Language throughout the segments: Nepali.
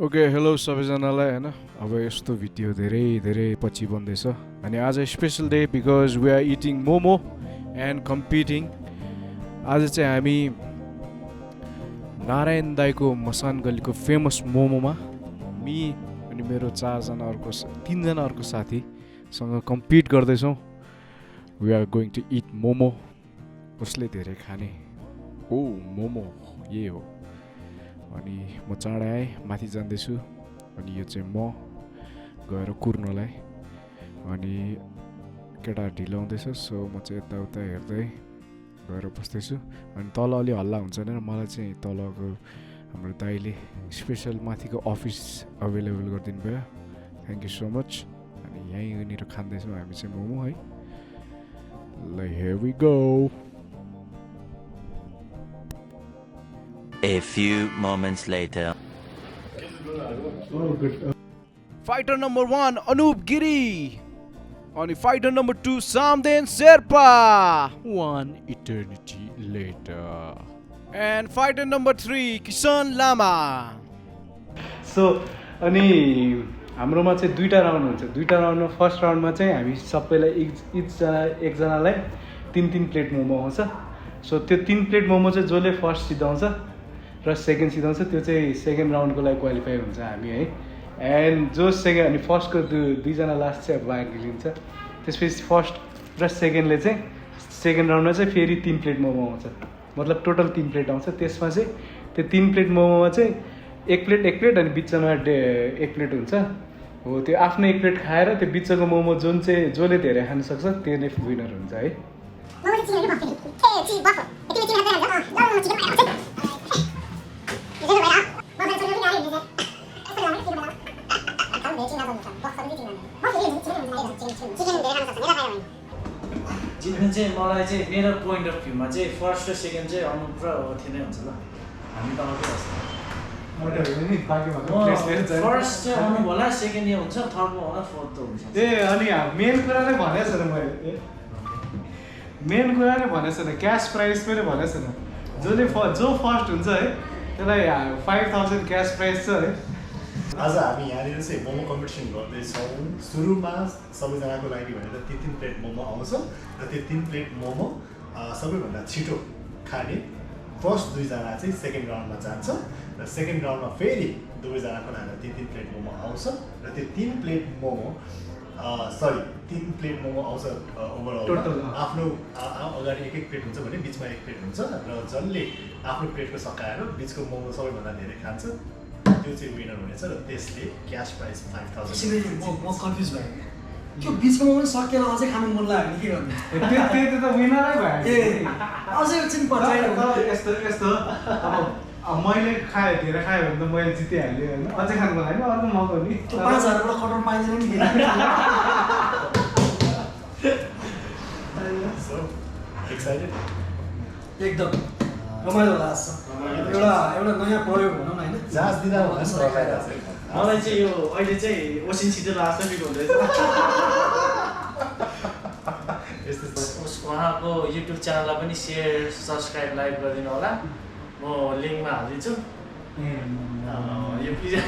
ओके हेलो सबैजनालाई होइन अब यस्तो भिडियो धेरै धेरै पछि बन्दैछ अनि आज special day because we are eating momo and competing आज चाहिँ हामी नारायण दाईको मसान गलीको फेमस मोमोमा मी अनि मेरो तिनजना अर्को साथीसँग कम्पिट गर्दैछौँ we are going to eat momo कसले धेरै खाने ओ मोमो यही हो अनि म चाँडै आएँ माथि जाँदैछु अनि यो चाहिँ म गएर कुर्नलाई अनि केटा ढिलो आउँदैछ सो म चाहिँ यताउता हेर्दै गएर बस्दैछु अनि तल अलि हल्ला हुन्छ नि मलाई चाहिँ तलको हाम्रो दाइले स्पेसल माथिको अफिस अभाइलेबल गरिदिनु भयो थ्याङ्क यू सो मच अनि यहीँनिर खाँदैछौँ हामी चाहिँ मोमो है ल here we go A few moments later. Fighter number 1 Anup Giri and fighter number 2 Samden Sherpa. One eternity later. And fighter number 3 Kishan Lama. So अनि हाम्रोमा चाहिँ दुईवटा राउन्ड हुन्छ दुईवटा राउन्डमा फर्स्ट राउन्डमा चाहिँ हामी सबैलाई एकजनालाई तिन प्लेट मोमो आउँछ सो त्यो 3 प्लेट मोमो चाहिँ जसले फर्स्ट सिधाउँछ र सेकेन्ड सिधाउँछ त्यो चाहिँ सेकेन्ड राउन्डको लागि क्वालिफाई हुन्छ हामी है एन्ड जो सेकेन्ड अनि फर्स्टको दुईजना लास्ट चाहिँ अब भाग लिन्छ त्यसपछि फर्स्ट र सेकेन्डले चाहिँ सेकेन्ड राउन्डमा चाहिँ फेरि 3 प्लेट मोमो आउँछ मतलब टोटल 3 प्लेट आउँछ त्यसमा चाहिँ त्यो 3 प्लेट मोमोमा चाहिँ एक प्लेट अनि बिचमा एक प्लेट हुन्छ हो त्यो आफ्नो एक प्लेट खाएर त्यो बिचको मोमो जुन चाहिँ जसले धेरै खान सक्छ त्यो नै विनर हुन्छ है जित्नु चाहिँ मलाई चाहिँ मेरो पोइन्ट अफ भ्यूमा चाहिँ फर्स्ट र सेकेन्ड चाहिँ अनुप र थिए नै हुन्छ ल हामी त अर्कै फर्स्ट चाहिँ अनुप होला सेकेन्ड यो हुन्छ थर्डमा होला फोर्थ त हुन्छ ए अनि मेन कुरा नै भनेको छैन मैले मेन कुरा नै भनेको छैन क्यास प्राइज पनि भनेको छैन जो फर्स्ट हुन्छ है त्यसलाई 5000 क्यास प्राइज छ है आज हामी यहाँनिर चाहिँ मोमो कम्पिटिसन गर्दैछौँ सुरुमा सबैजनाको लागि भनेर 3 प्लेट मोमो आउँछ र त्यो 3 प्लेट मोमो सबैभन्दा छिटो खाने फर्स्ट दुईजना चाहिँ सेकेन्ड राउन्डमा जान्छ र सेकेन्ड राउन्डमा फेरि दुवैजनाको लागि 3 प्लेट मोमो आउँछ र त्यो 3 प्लेट मोमो 3 प्लेट मोमो आउँछ ओभरअल आफ्नो अगाडि एक प्लेट हुन्छ भने बिचमा एक प्लेट हुन्छ र जसले आफ्नो प्लेटको सकाएर बिचको मोमो सबैभन्दा धेरै खान्छ त्यो चाहिँ विनर हुनेछ र त्यसले क्यास प्राइज 5000 म कन्फ्युज भएँ त्यो बिचमा पनि सकेर अझै खानु मन लाग्यो के गर्ने त्यो त विनरै भयो ए अझै एकछिन पछि यस्तो अब मैले धेरै खाएँ भने त मैले जितिहालेँ होइन अझै खानुको लागि अर्को मौका नि 5000 बाट कटाउन पाइँदैन नि सो एक्साइटेड एकदम रमाइलो लाग्छ एउटा नयाँ प्रयोग भनौँ न होइन जाँच दिँदा मलाई चाहिँ यो अहिले चाहिँ ओसिन छिटो लाग्छ बिक हुँदैछ उहाँको युट्युब च्यानललाई पनि सेयर सब्सक्राइब लाइक गरिदिनु होला म लिङ्कमा हालिदिन्छु यो पिज्जा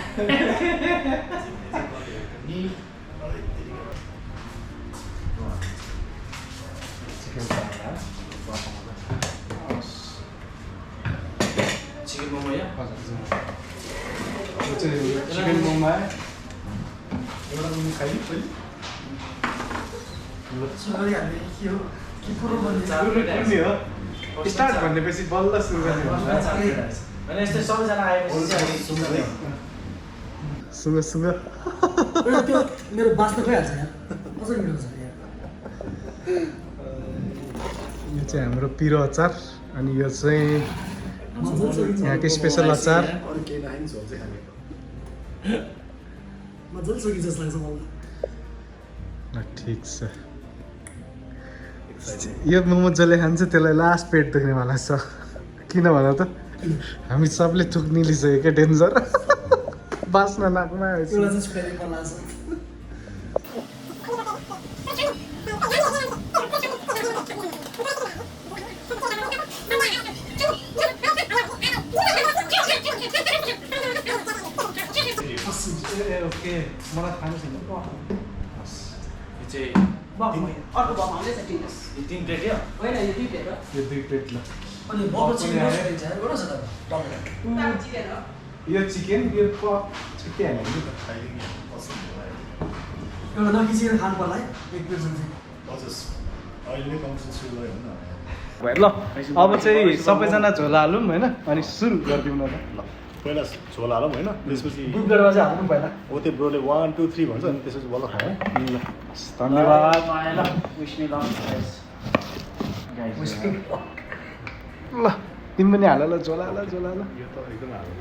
चिकन मोमो या चिकन मोमो एउटा मोमो खाइ पहिले स्टार्ट भनेपछि बल्ल सुरु गर्ने अनि यस्तै सबैजना आएपछि चाहिँ सुँग त्यो मेरो बाँच्न गइहाल्छ यहाँ अझै मिठो छ यो चाहिँ हाम्रो पिरो अचार अनि यो चाहिँ यहाँको स्पेसल अचार मजाले सकिन्छ जस्तो लाग्छ मलाई ठिक छ यो मोमो जसले खान्छ त्यसलाई लास्ट पेट दुख्नेवाला छ किन भन त हामी सबले थुक निलिसक्यो क्या डेन्जर बाँच्न नाकमा आएछ एउटा चाहिँ छुट्याइ मन लाग्छ ए ओके मलाई खानु छैन यो चाहिँ अर्को भाउ हाल्दै छ टिनस यो 3 प्लेट यो होइन यो 2 प्लेट हो यो 2 प्लेट ल अनि मोमो चिकन दिन्छ एउटा छ त टमेटो चिकन हो यो चिकन यो पप छुट्टै हाल्यो नि त खाइदिने पसन्द भयो एउटा नखिचेर खानु पर्ला है एक प्लेट जति हजुर अहिले कम्पिटिसन सुरु भयो न भयो ल अब चाहिँ सबैजना झोला हालौँ होइन अनि सुरु गरिदिउँ न त ल पहिला झोल हालौँ होइन त्यसपछि ग्रुप गरेर चाहिँ हाल्नु पहिला हो त्यो ब्रोले 1 2 3 भन्छ अनि त्यसपछि बल्ल खाएँ ल धन्यवाद ल विश मी लङ गाइस ल तिमी पनि हाल ल झोला हाल झोला हाल यो त एकदम हाल्नु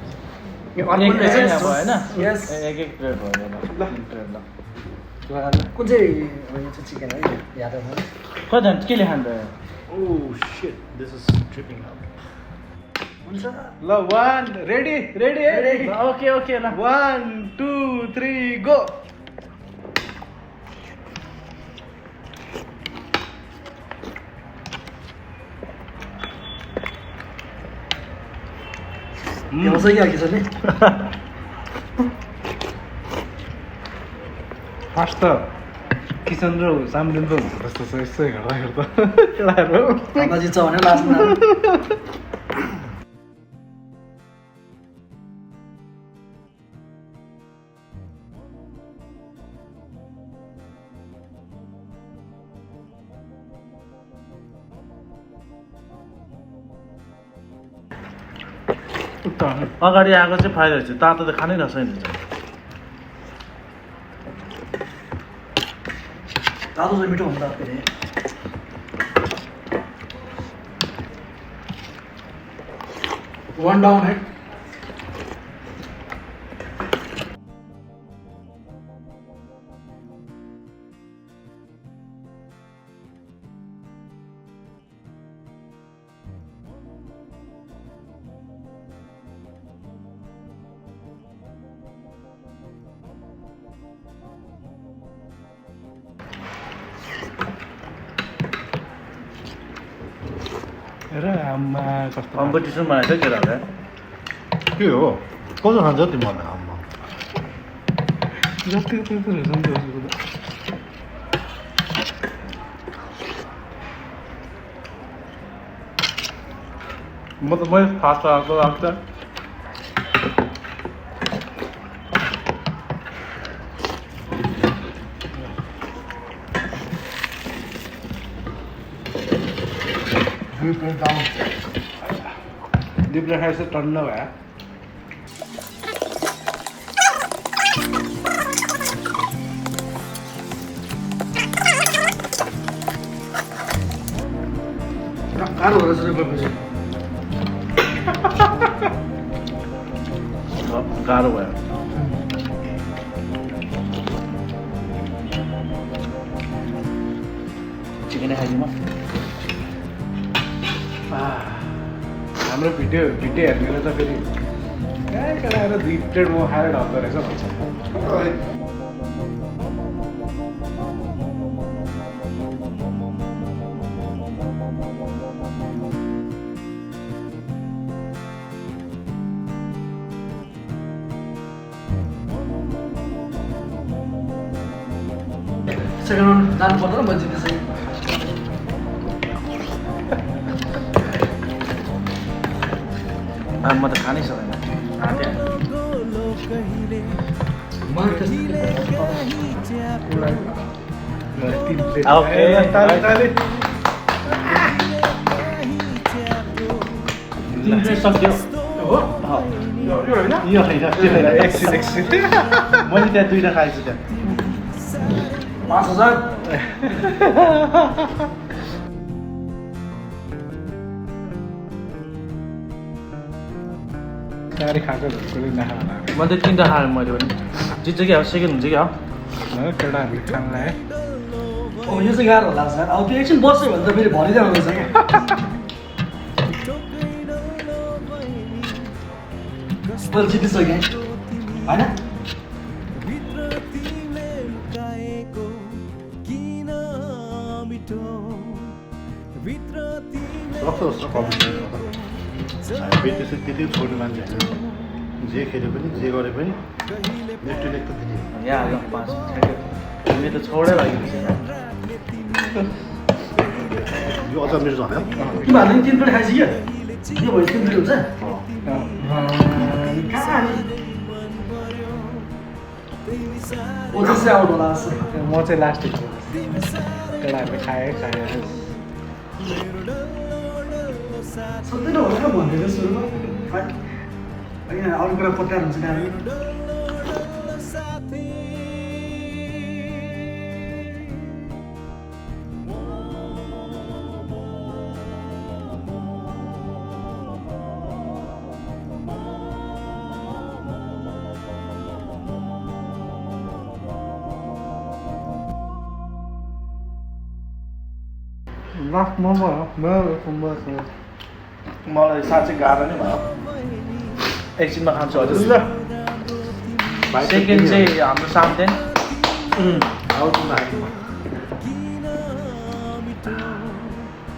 यो अर्को एक रहेछ नि अब अब हैन Yes. एक प्लेट भयो ल 3 प्लेट ल झोला हाल कुन चाहिँ यो चाहिँ चिकन है याद आउँछ कता केले खान्छ Oh shit, this is tripping out. हुन्छ ल 1 ready ready Ready. Okay okay ल 1 2 3 गो भ्याउँछ कि अघि छ नि फर्स्ट त किसन र सामलिन त हुन्छ जस्तो छ यसै हेर्दा हेर्दा केटाहरू हाम्रा जित्छ भने लास्टमा अगाडि आएको चाहिँ फाइदा हुन्छ तातो त खानै नसक्ने हुन्छ तातो चाहिँ मिठो हुन्छ फेरि वन डाउन है र आम्मा कस्तो कम्पिटिसन बनाएको छ केटाहरूले के हो कसो खान्छ तिमीहरूले आम्मा जति त्यति रहेछ नि त म त मैले फास्ट आएको लाग्छ दिप्रे खाएछ टन्न भयो गाह्रो हो रहेछ गएपछि गाह्रो भयो चिकनै खाइदिउँ हाम्रो भिडियो हेर्नेले त फेरि कहाँ कहाँ आएर 2 प्लेट मोमो खाएर ढल्दो रहेछ भन्छ सेकेन्ड राउन्ड जानु पर्दैन म जित्ने चाहिँ म त खानै सक्दैन मलाई त्यस्तो तिन प्लेट ओके। ताली ताली सक्यो हो यो होइन यो होइन एकछिन एकछिन मैले त्यहाँ 2टा खाएछु त्यहाँ 5000 साह्रै खाएको झुक्कोले नखाला म त 3टा खाएँ मैले पनि जित्छ कि अब सेकेन्ड हुन्छ कि अब केटाहरूले खान लाए अब यो चाहिँ गाह्रो होला सर अब त्यो एकछिन बस्यो भने त फेरि भनिदिनु आउँदैछ क्या मैले जितिसकेँ होइन सक्छ जस्तो कम्पिटिसन हामी त्यसरी त्यति छोड्ने मान्छे होइन जे खेले पनि जे गरे पनि नेक टु नेक त दिने यहाँ हाल्नु 5 तिमी त छोडै लागेको छैन यो अझ मेरो झन् तिमी हाल्ने 3 प्लेट खाइसक्यो यो भयो 3 प्लेट हुन्छ ओ त्यसै आउट होला जस्तो म चाहिँ लास्ट छु केटाहरूले खाएँ सधैँ होला भनेको सुरुमा होइन अरू कुरा पत्यार हुन्छ गाडी लास्ट मोमो मलाई साँच्चै गाह्रो नै भयो एकछिनमा खान्छु हजुर सेकेन्ड चाहिँ हाम्रो सामदेन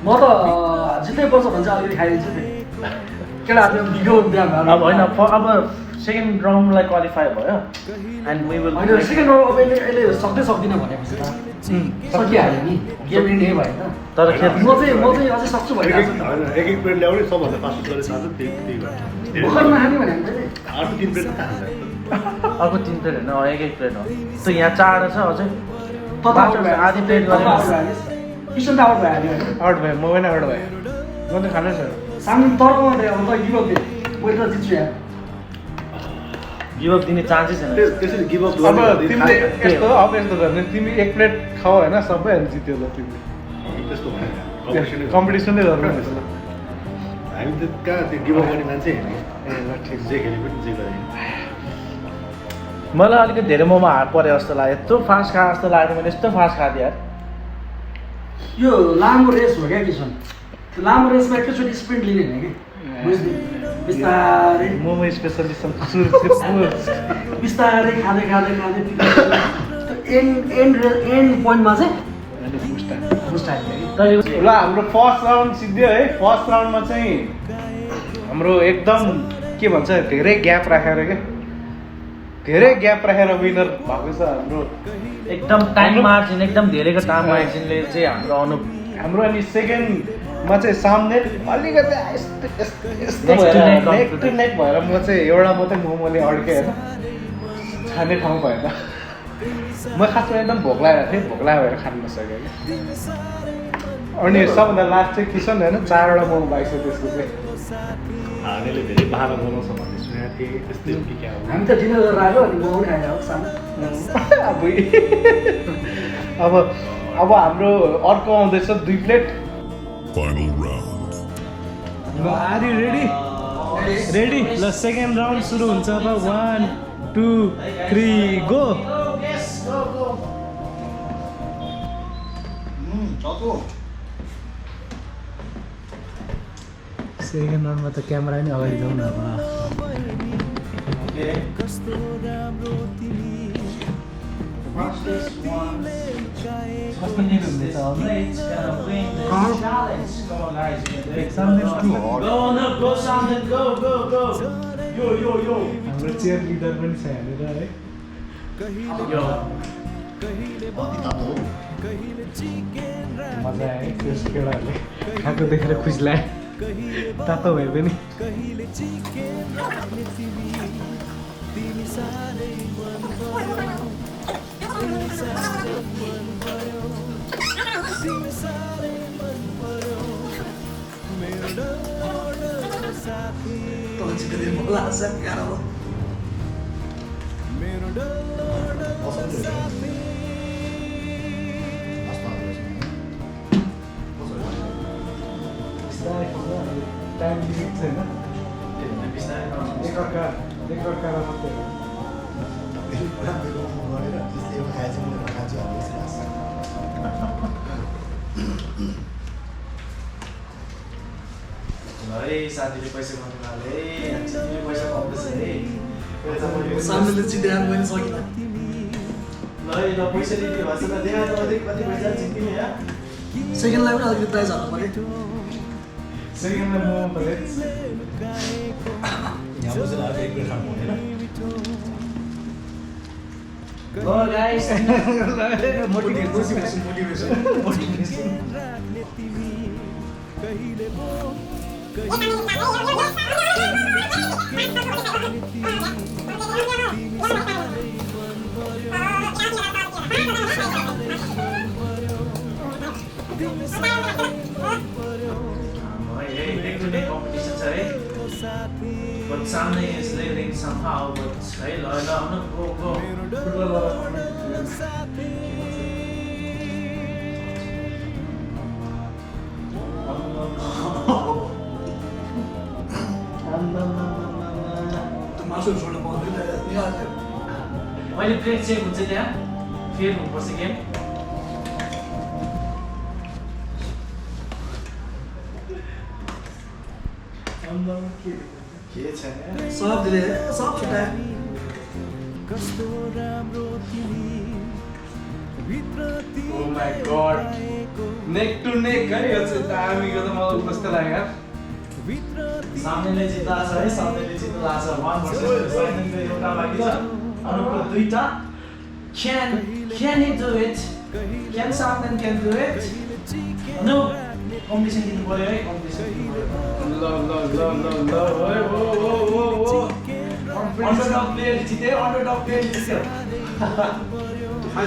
म त जित्नै पर्छ भने चाहिँ अलिकति खाइदिन्छु नि केटाहरूले बिगो बिहा भयो अब होइन अब सेकेन्ड राउन्डलाई क्वालिफाई भयो एन्ड वी विल होइन सेकेन्ड राउन्ड अब अहिले सक्दै सक्दिनँ भनेपछि त सकिहाल्यो नि गेम इन्डिया भयो त तर म चाहिँ अझै सक्छु भइरहेको छु एक प्लेट ल्याउने सबभन्दा फास्ट गरेर खान्छ त्यही भर्खर नखाने भने अर्को 3 प्लेट त खान्छ अर्को 3 प्लेट होइन एक प्लेट हो त यहाँ 4 छ अझै आधी प्लेट गरेर किसन त आउट भइहाल्यो आउट भयो म पनि आउट भयो म त खानै छ सामने तर्कमा अब त गिभ अप मैले त जित्छु यहाँ गिभअप दिने चान्सै छैन त्यसरी गिभ अप अब तिमीले यस्तो गर्ने तिमी एक प्लेट खाऊ होइन सबैहरू जित्यो ल तिमीले त्यस्तो कम्पिटिसनै गर्नु हामी त कहाँ त्यो गिभ अप गर्ने मान्छे होइन ठिक जे खेले पनि जे गरे मलाई अलिकति धेरै मोमो हात परे जस्तो लाग्यो यस्तो फास्ट खाए जस्तो लाग्यो मैले यस्तो फास्ट खाँदिएँ यार यो लामो रेस हो क्या किसन त्यो लामो रेसमा एकैचोटि स्प्रिन्ट लिने होइन कि बुझ्ने बिस्तारै मोमो स्पेसलिस्ट बिस्तारै खाँदै एन्ड पोइन्टमा चाहिँ ल हाम्रो फर्स्ट राउन्ड सिद्धियो है फर्स्ट राउन्डमा चाहिँ हाम्रो एकदम के भन्छ धेरै ग्याप राखेर क्या धेरै ग्याप राखेर विनर भएको छ हाम्रो एकदम टाइम मार्जिन एकदम धेरैको टाइम मार्जिनले चाहिँ हाम्रो अनि सेकेन्डमा चाहिँ सामने अलिकति यस्तो भएर नेक टु नेक भएर म चाहिँ एउटा मात्रै मोमोले अड्केँ होइन खाने ठाउँ भएन म खासमा एकदम भोक लागेको थिएँ भोक लाग्यो भएर खानु नसकेँ कि अनि सबभन्दा लास्ट चाहिँ किसन होइन 4वटा मोमो पाइसक्यो त्यसको चाहिँ हार्नेले धेरै बाह्र बनाउँछ भन्ने सुनेको थिएँ त्यस्तै हो कि क्या हो हामी त डिनर गरेर आयो अनि मोमो पनि खाएर आएको सानो अब हाम्रो अर्को आउँदैछ 2 प्लेट Final round. ल आर यु रेडी ल सेकेन्ड राउन्ड सुरु हुन्छ अब 1 2 3 गो सेकेन्ड राउन्डमा त क्यामेरा नि अगाडि जाउँ न हाम्रो चेयर लिडर पनि छ यहाँनिर है मजा आयो त्यस केटाहरूले खाएको देखेर खुसी लाग्यो तातो भए पनि टाइम लिमिट छैन एकअर्का मात्रै हो है साथीले पैसा कमाउनु थाले साथीले पैसा पाउँदैछ है सामनेले चित्याएर मैले सकिनँ ल ल पैसा दिने भएछ त देखा त कति पैसा जित्ने या सेकेन्डलाई पनि अलिकति प्राइज हाल्नु पऱ्यो सेकेन्डमा मोमो प्लेट यहाँ बसेर आएको एक प्लेट खानु हुँदैन Oh guys, competition छ है. But Samne is leading somehow, but hey, go. मासुहरू छोड्नु पाउँदैन मैले ब्रेक चेक हुन्छ त्यहाँ फेरि हुनुपर्छ गेम के छैन सब छुट्यायो Oh my god. Neck to neck है यो चाहिँ दामीको त मलाई कस्तो लाग्यो यार. सामनेले जित्दा छ है सामनेले जित्दा छ 1% सामनेले एउटा बाँकी छ अरूको दुईटा can he do it can Samne can do it no competition दिनु पर्यो है कम्पिटिसन ल ओ अन्डरडग प्लेयर जित्यो अन्डरडग प्लेयर जित्यो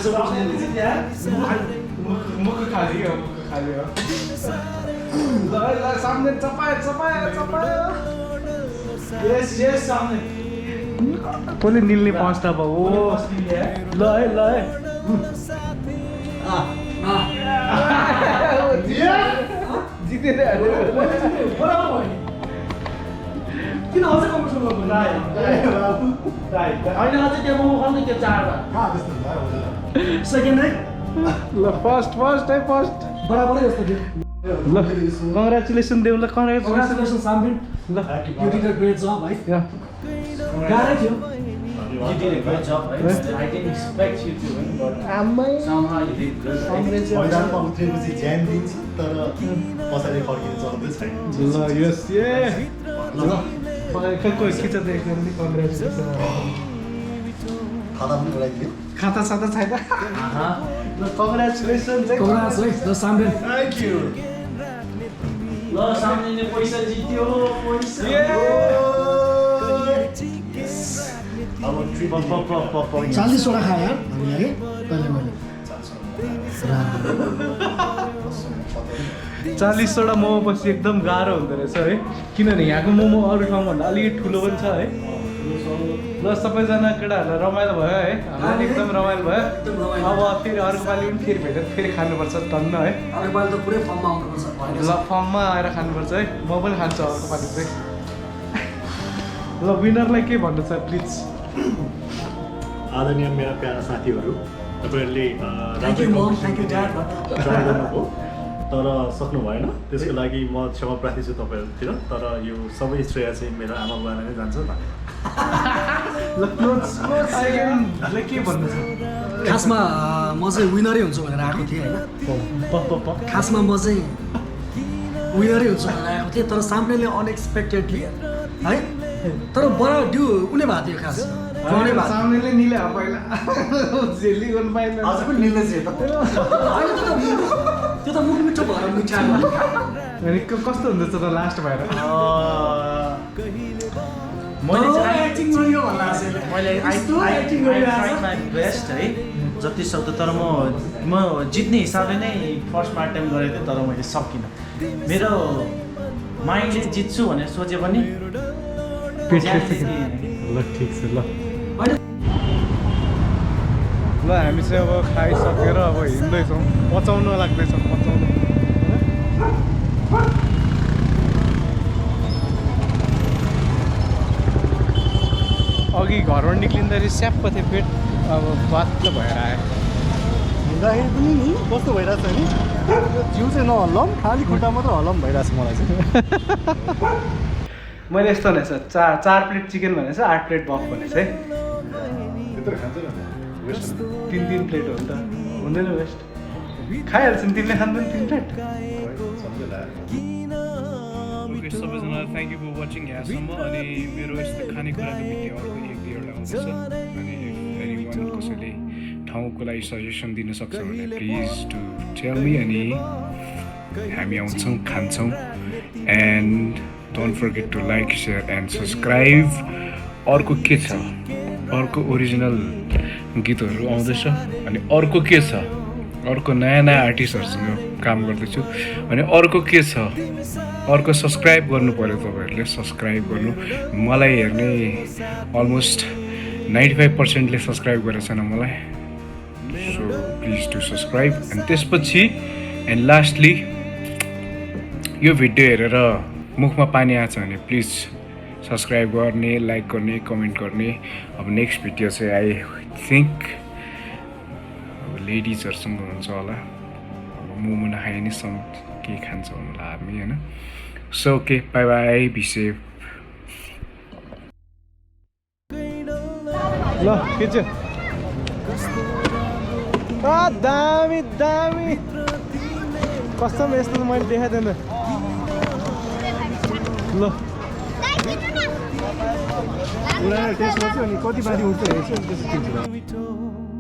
सामनेले जित्यो मुख खाली हो ल सामने चपायो यस सामने कसले निल्ने पाँचटा भयो ओ ल है जितेर किन अझै कम्पिटिसन गर्नु होइन अझै त्यो मोमो खानु त्यो चारवटा कहाँ त्यस्तो भयो सेकेन्ड है ल फर्स्ट बराबरै जस्तो थियो ल कङ्ग्रेचुलेसन देऊ ल कङ्ग्रेचुलेसन सामबिन ल यु डिड अ ग्रेट जब है गाह्रै थियो You did a great job, right? I didn't expect you to win, but somehow you did good. Right? मैदानमा उत्रेपछि ज्यान दिन्छ तर पछाडि फर्किनु चल्दै छैन ल यस ल खै खिच देख्नु नि कङ्ग्रेचुलेसन खाता पनि उडाइदियो खाता साता छैन ल कङ्ग्रेचुलेसन चाहिँ कङ्ग्रेस है ल सामबिन थ्याङ्क यू ल सामने पैसा जित्यो पैसा अब ट्रिप 40वटा खायो यार हामीले कहिले मैले 40वटा मोमो पछि एकदम गाह्रो हुँदो रहेछ है किनभने यहाँको मोमो अरू ठाउँभन्दा अलिकति ठुलो पनि छ है ल सबैजना केटाहरूलाई रमाइलो भयो है हामीलाई एकदम रमाइलो भयो अब फेरि अर्को पालि पनि फेरि भेटेर फेरि खानुपर्छ टन्न है अर्को पालि त पुरै फर्ममा आउनुपर्छ ल फर्ममा आएर खानुपर्छ है म पनि खान्छु अर्को पालि चाहिँ ल विनरलाई के भन्नु छ प्लिज आदरणीय मेरा प्यारा साथीहरू तपाईँहरूले thank you mom thank you dad try गर्नुभयो तर सक्नु भएन त्यसको लागि म क्षमा प्रार्थी छु तपाईँहरूतिर तर यो सबै श्रेय चाहिँ मेरो आमा बुवालाई नै जान्छ ल के भन्नु छ खासमा म चाहिँ विनरै हुन्छु भनेर आएको थिएँ होइन खासमा म चाहिँ विनरै हुन्छु भनेर आएको थिएँ तर सामनेले अनएक्सपेक्टेडली है तर बडा ड्यु कुनै भएको थियो खास कुनै भएको सामनेले निले पहिला जेली गर्नु पाएन अझ पनि निले चाहिँ त्यो त मुख मिठो भएर मिठायो अनि कस्तो हुँदैछ त लास्ट भएर मैले ट्राई माई बेस्ट है जति सक्दो तर म जित्ने हिसाबले नै फर्स्टमा अटेम्प गरेको थिएँ तर मैले सकिनँ मेरो माइन्डले जित्छु भनेर सोचे पनि ल ठिक छ ल हामी चाहिँ अब खाइसकेर अब हिँड्दैछौँ पचाउन लाग्दैछौँ अघि घरबाट निक्लिँदाखेरि स्याप्प थियो पेट अब बात भएर आयो हिँड्दाखेरि पनि नि कस्तो भइरहेछ नि जिउ चाहिँ नहल्लाउँ खालि खुट्टा मात्र हल्लाउँ भइरहेछ मलाई चाहिँ मैले यस्तो भनेको छ चार प्लेट चिकन भनेको छ 8 प्लेट बफ भनेको छ है त्यत्रो खान्छ न 3 प्लेट हो नि त हुँदैन वेस्ट खाइहाल्छ नि तिमीले खानु पनि 3 प्लेट ओके सबैजनालाई थ्याङ्क यू फर वाचिङ यहाँसम्म अनि मेरो यस्तो खानेकुराको भिडियो अर्को 1-2 आउँदैछ अनि एनीवन कसैले ठाउँको लागि सजेसन दिन सक्छ भने प्लिज टु टेल मी अनि हामी आउँछौँ खान्छौँ and don't forget to like share and subscribe अर्को के छ अर्को ओरिजिनल गीतहरू आउँदैछ अनि अर्को के छ अर्को नयाँ नयाँ आर्टिस्टहरूसँग काम गर्दैछु अनि अर्को के छ अर्को सब्सक्राइब गर्नु पऱ्यो तपाईँहरूले सब्सक्राइब गर्नु मलाई हेर्ने अलमोस्ट 95%ले सब्सक्राइब गरेको छैन मलाई सो प्लिज टु सब्सक्राइब अनि त्यसपछि एन्ड लास्टली यो भिडियो हेरेर मुखमा पानी आएछ भने प्लिज सब्सक्राइब गर्ने लाइक गर्ने कमेन्ट गर्ने अब नेक्स्ट भिडियो चाहिँ आई थिङ्क अब लेडिजहरूसँग हुन्छ होला अब मोमो नखाए नि सम के खान्छ होला हामी होइन so okay bye bye be safe ल के चाहिँ दामी दामी कसम यस्तो त मैले देखाएको थिएन ल पुरानो टेस्ट गर्छु अनि कति बारी उठ्छ हेर्छु अनि त्यसपछि